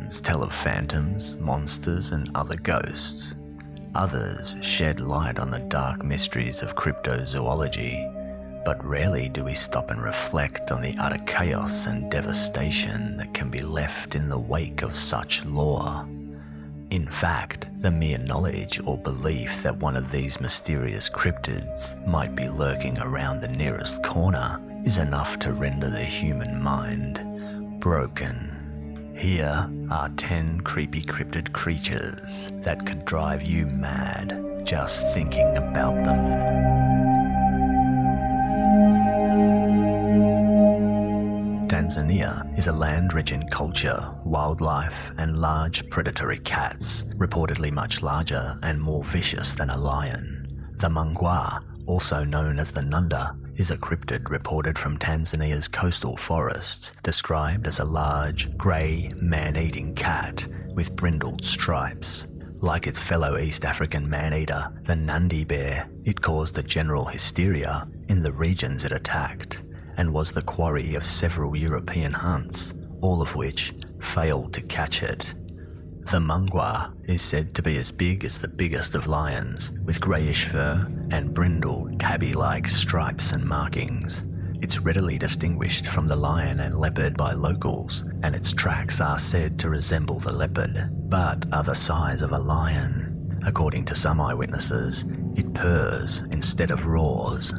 legends tell of phantoms, monsters, and other ghosts. Others shed light on the dark mysteries of cryptozoology, but rarely do we stop and reflect on the utter chaos and devastation that can be left in the wake of such lore. In fact, the mere knowledge or belief that one of these mysterious cryptids might be lurking around the nearest corner is enough to render the human mind broken. Here are 10 creepy cryptid creatures that could drive you mad just thinking about them. Tanzania is a land rich in culture, wildlife, and large predatory cats, reportedly much larger and more vicious than a lion. The MNGWA, also known as the Nunda, is a cryptid reported from Tanzania's coastal forests, described as a large, grey, man-eating cat with brindled stripes. Like its fellow East African man-eater, the Nandi bear, it caused a general hysteria in the regions it attacked, and was the quarry of several European hunts, all of which failed to catch it. The MNGWA is said to be as big as the biggest of lions, with greyish fur and brindled tabby-like stripes and markings. It's readily distinguished from the lion and leopard by locals, and its tracks are said to resemble the leopard, but are the size of a lion. According to some eyewitnesses, it purrs instead of roars.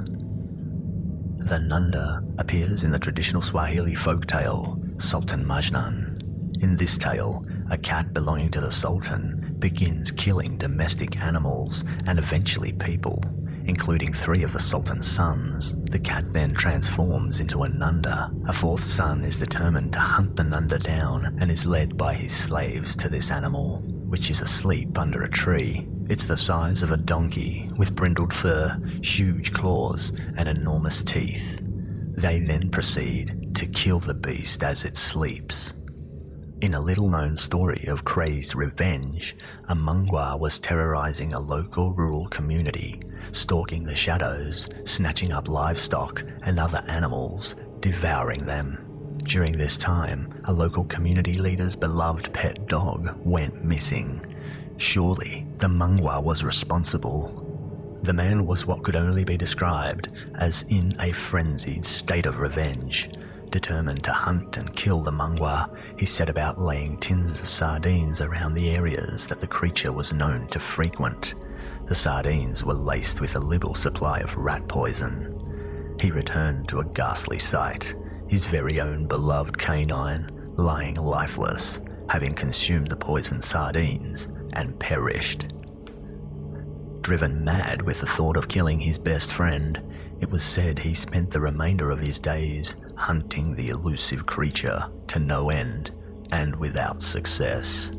The Nunda appears in the traditional Swahili folktale, Sultan Majnun. In this tale, a cat belonging to the Sultan begins killing domestic animals and eventually people, including 3 of the Sultan's sons. The cat then transforms into a Nunda. A 4th son is determined to hunt the Nunda down and is led by his slaves to this animal, which is asleep under a tree. It's the size of a donkey, with brindled fur, huge claws, and enormous teeth. They then proceed to kill the beast as it sleeps. In a little-known story of crazed revenge, a MNGWA was terrorizing a local rural community, stalking the shadows, snatching up livestock and other animals, devouring them. During this time, a local community leader's beloved pet dog went missing. Surely, the MNGWA was responsible. The man was what could only be described as in a frenzied state of revenge. Determined to hunt and kill the MNGWA, he set about laying tins of sardines around the areas that the creature was known to frequent. The sardines were laced with a liberal supply of rat poison. He returned to a ghastly sight, his very own beloved canine lying lifeless, having consumed the poisoned sardines and perished. Driven mad with the thought of killing his best friend, it was said he spent the remainder of his days hunting the elusive creature to no end and without success.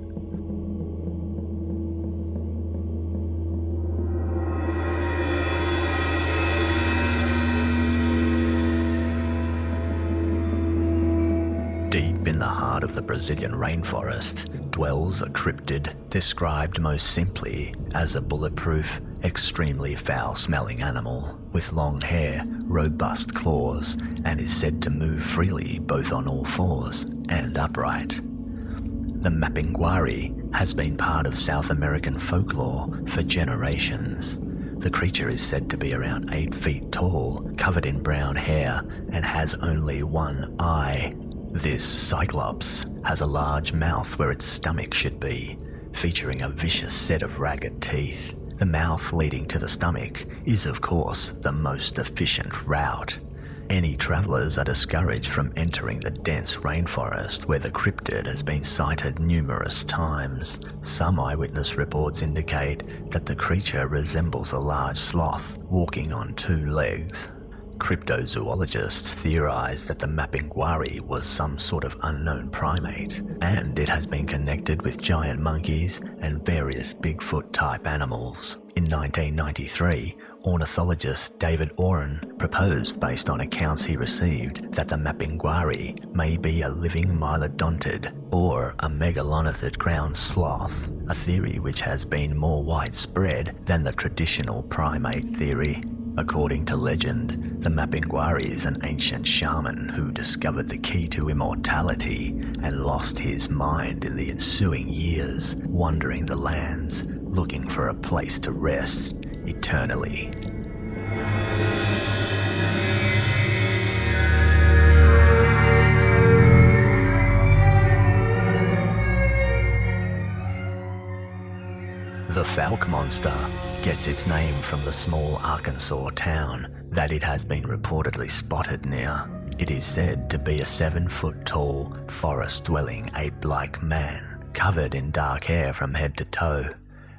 Deep in the heart of the Brazilian rainforest dwells a cryptid described most simply as a bulletproof, extremely foul-smelling animal with long hair, robust claws, and is said to move freely both on all fours and upright. The MAPINGUARI has been part of South American folklore for generations. The creature is said to be around 8 feet tall, covered in brown hair, and has only one eye. This cyclops has a large mouth where its stomach should be, featuring a vicious set of ragged teeth. The mouth leading to the stomach is, of course, the most efficient route. Any travellers are discouraged from entering the dense rainforest where the cryptid has been sighted numerous times. Some eyewitness reports indicate that the creature resembles a large sloth walking on 2 legs. Cryptozoologists theorize that the MAPINGUARI was some sort of unknown primate, and it has been connected with giant monkeys and various Bigfoot-type animals. In 1993, ornithologist David Oren proposed, based on accounts he received, that the MAPINGUARI may be a living mylodontid or a megalonithid ground sloth, a theory which has been more widespread than the traditional primate theory. According to legend, the MAPINGUARI is an ancient shaman who discovered the key to immortality and lost his mind in the ensuing years, wandering the lands, looking for a place to rest eternally. The FOUKE monster gets its name from the small Arkansas town that it has been reportedly spotted near. It is said to be a 7-foot-tall, forest-dwelling ape-like man, covered in dark hair from head to toe.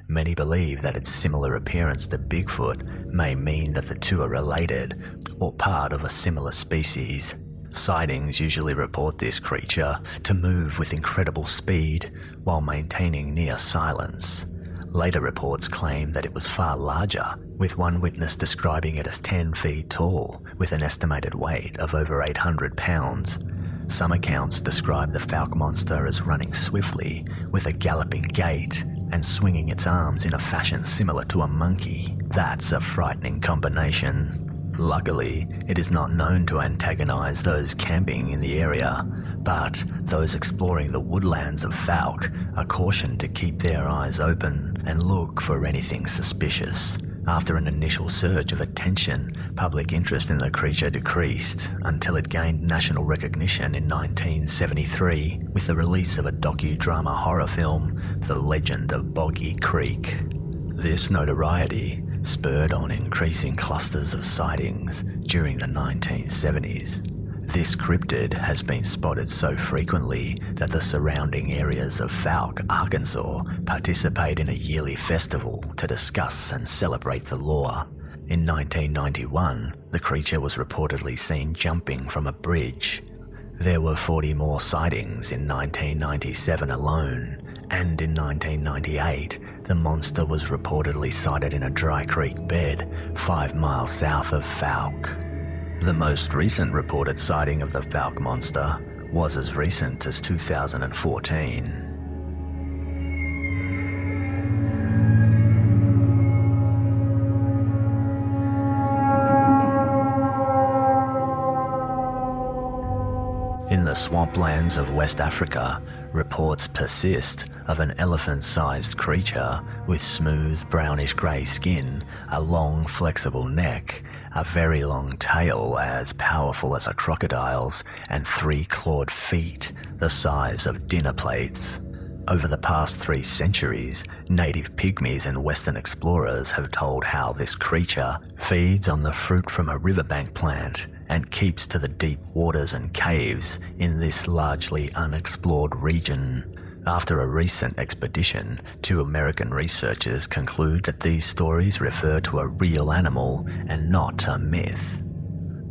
Many believe that its similar appearance to Bigfoot may mean that the two are related or part of a similar species. Sightings usually report this creature to move with incredible speed while maintaining near silence. Later reports claim that it was far larger, with one witness describing it as 10 feet tall, with an estimated weight of over 800 pounds. Some accounts describe the FOUKE monster as running swiftly, with a galloping gait, and swinging its arms in a fashion similar to a monkey. That's a frightening combination. Luckily, it is not known to antagonize those camping in the area, but those exploring the woodlands of FOUKE are cautioned to keep their eyes open and look for anything suspicious. After an initial surge of attention, public interest in the creature decreased until it gained national recognition in 1973 with the release of a docudrama horror film, The Legend of Boggy Creek. This notoriety spurred on increasing clusters of sightings during the 1970s. This cryptid has been spotted so frequently that the surrounding areas of FOUKE, Arkansas, participate in a yearly festival to discuss and celebrate the lore. In 1991, the creature was reportedly seen jumping from a bridge. There were 40 more sightings in 1997 alone, and in 1998, the monster was reportedly sighted in a dry creek bed 5 miles south of FOUKE. The most recent reported sighting of the FOUKE monster was as recent as 2014. In the swamplands of West Africa, reports persist of an elephant-sized creature with smooth brownish-grey skin, a long flexible neck, a very long tail as powerful as a crocodile's, and 3 clawed feet the size of dinner plates. Over the past 3 centuries, native pygmies and Western explorers have told how this creature feeds on the fruit from a riverbank plant and keeps to the deep waters and caves in this largely unexplored region. After a recent expedition, 2 American researchers conclude that these stories refer to a real animal and not a myth.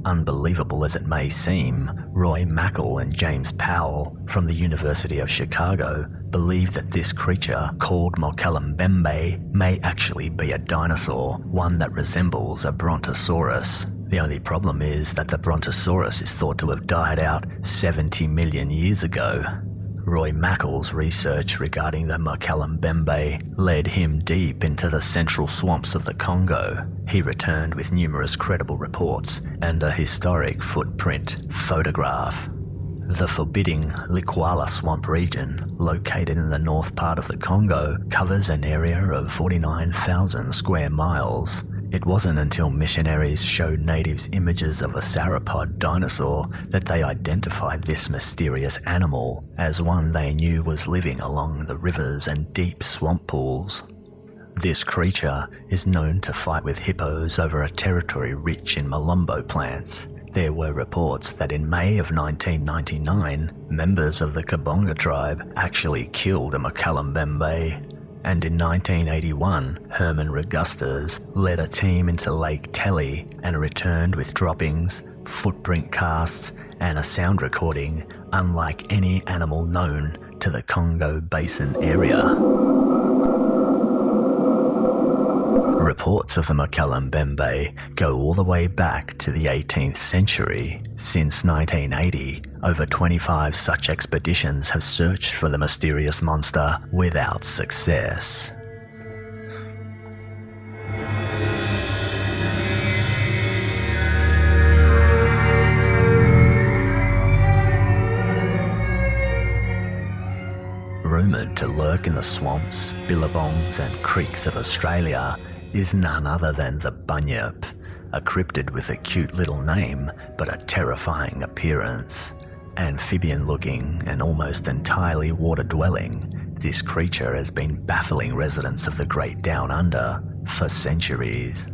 Unbelievable as it may seem, Roy Mackle and James Powell from the University of Chicago believe that this creature, called MOKELE-MBEMBE, may actually be a dinosaur, one that resembles a brontosaurus. The only problem is that the brontosaurus is thought to have died out 70 million years ago. Roy Mackle's research regarding the MOKELE-MBEMBE led him deep into the central swamps of the Congo. He returned with numerous credible reports and a historic footprint photograph. The forbidding Likwala swamp region, located in the north part of the Congo, covers an area of 49,000 square miles. It wasn't until missionaries showed natives images of a sauropod dinosaur that they identified this mysterious animal as one they knew was living along the rivers and deep swamp pools. This creature is known to fight with hippos over a territory rich in malombo plants. There were reports that in May of 1999, members of the Kabonga tribe actually killed a MOKELE-MBEMBE. And in 1981, Herman Regustas led a team into Lake Telly and returned with droppings, footprint casts, and a sound recording unlike any animal known to the Congo Basin area. Reports of the MOKELE-MBEMBE go all the way back to the 18th century. Since 1980, over 25 such expeditions have searched for the mysterious monster without success. swamps, billabongs and creeks of Australia is none other than the bunyip, a cryptid with a cute little name but a terrifying appearance. Amphibian-looking and almost entirely water-dwelling, this creature has been baffling residents of the Great Down Under for centuries.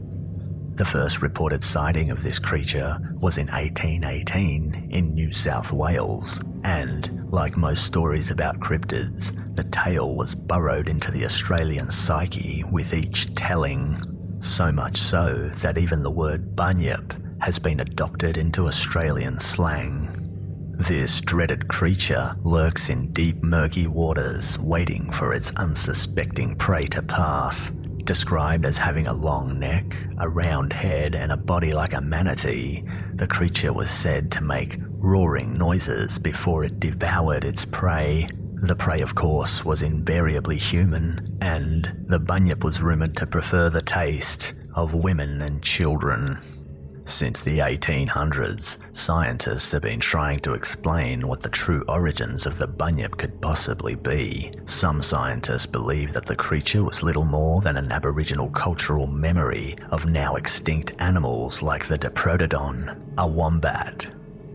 The first reported sighting of this creature was in 1818 in New South Wales, and, like most stories about cryptids, the tale was burrowed into the Australian psyche with each telling, so much so that even the word bunyip has been adopted into Australian slang. This dreaded creature lurks in deep murky waters, waiting for its unsuspecting prey to pass. Described as having a long neck, a round head and a body like a manatee, the creature was said to make roaring noises before it devoured its prey. The prey, of course, was invariably human, and the bunyip was rumoured to prefer the taste of women and children. Since the 1800s, scientists have been trying to explain what the true origins of the bunyip could possibly be. Some scientists believe that the creature was little more than an Aboriginal cultural memory of now extinct animals like the diprotodon, a wombat.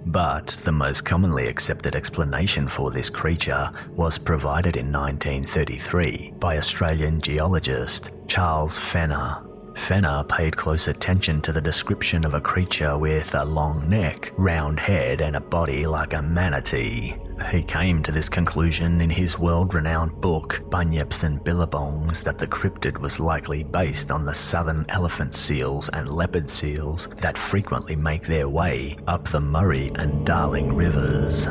But the most commonly accepted explanation for this creature was provided in 1933 by Australian geologist Charles Fenner. Fenner paid close attention to the description of a creature with a long neck, round head and a body like a manatee. He came to this conclusion in his world-renowned book, Bunyips and Billabongs, that the cryptid was likely based on the southern elephant seals and leopard seals that frequently make their way up the Murray and Darling rivers.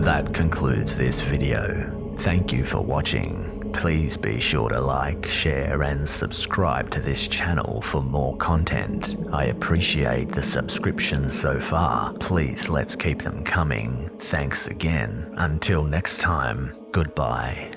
That concludes this video. Thank you for watching. Please be sure to like, share and subscribe to this channel for more content. I appreciate the subscriptions so far. Please let's keep them coming. Thanks again. Until next time, goodbye.